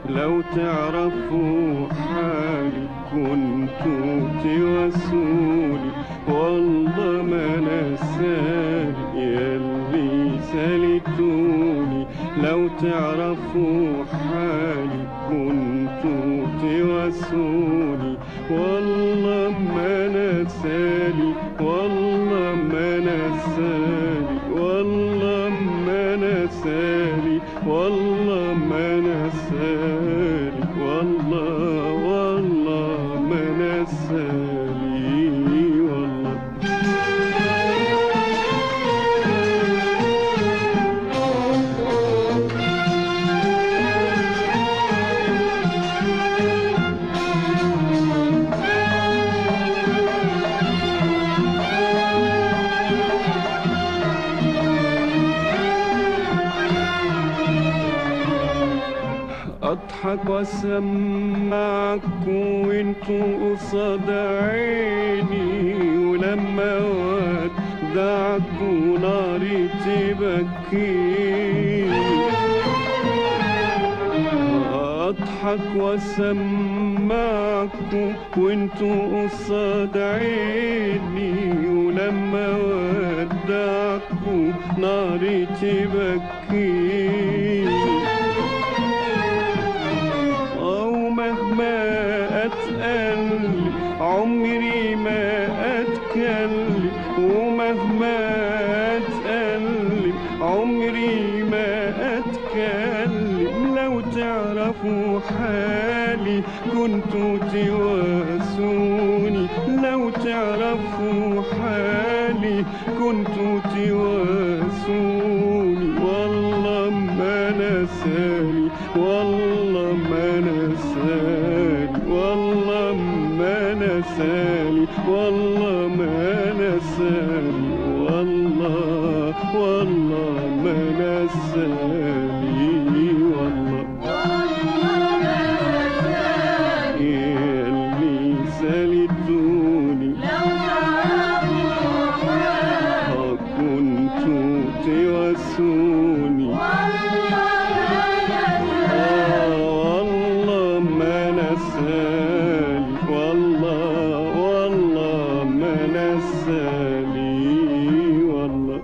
لو تعرفوا حالي كنتوا تواسوني، والله ما نساني ياللي سالتوني. لو تعرفوا حالي كنتوا تواسوني، والله ما نساني، والله ما نساني، والله ما نساني، والله ما نساني، والله والله ما نساني والله. اضحك واسمعك وانتوا قصاد عيني، ولما ودعك ناري تبكيني. اضحك واسمعك وانتوا قصاد عيني، ولما ودعك ناري تبكيني. مهما أتألم عمري ما أتكلم، ومهما أتألم عمري ما أتكلم. لو تعرفوا حالي كنتوا تواسوني، لو تعرفوا حالي كنتوا تواسوني. والله ما نساني، والله ما نساني، والله ما نساني، والله ما نساني، والله والله ما نساني والله. ياللي سالتوني كنتوا تواسوني، والله والله ما نساني والله.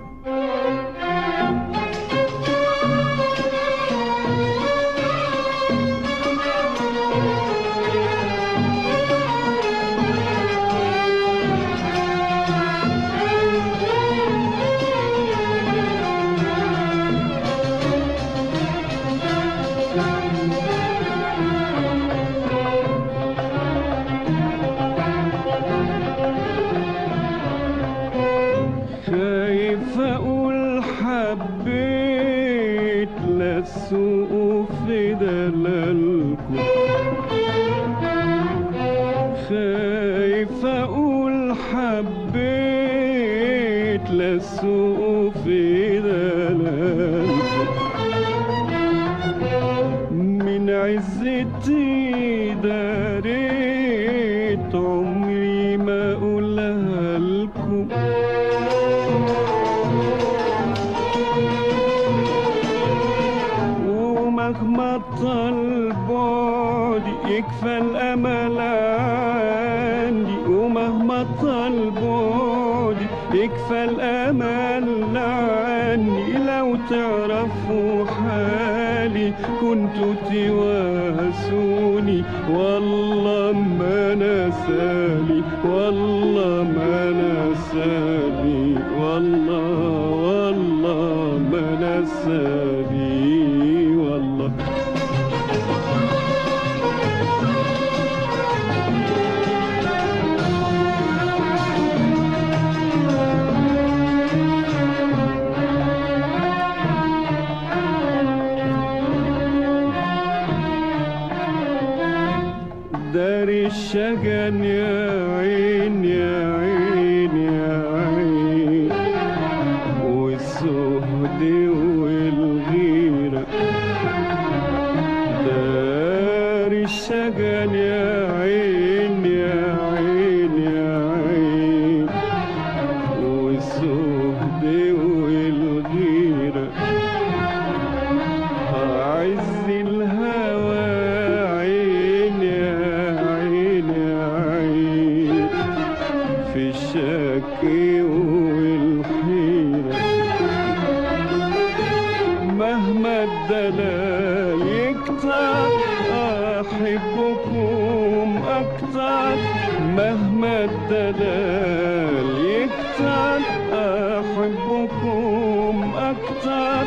خايف اقول حبيت للسوق في دلالكم، خايف اقول حبيت للسوق في دلالكم. من عزتي داريت عمري ما اقولها لكم، ومهما طال بعدي يكفى الامل عندي، ومهما طال بعدي يكفى الامل عني. لو تعرفوا حالي كنتوا تواسوني، والله ما نساني، والله ما نساني، والله والله ما نساني والله. داري الشجن يا عين يا عين يا عين، والسهد والغيرة. داري الشجن يا عين يا عين يا عين، والسهد والغيرة. عز الهوى الدلال يكتر أحبكم أكتر، مهما الدلال يكتر أحبكم أكتر.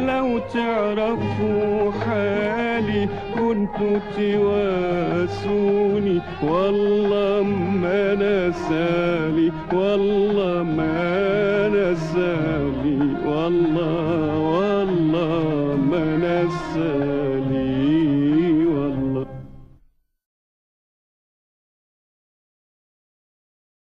لو تعرفوا حالي كنتوا تواسوني، والله ما نسالي، والله ما نسالي، والله ما نسالي.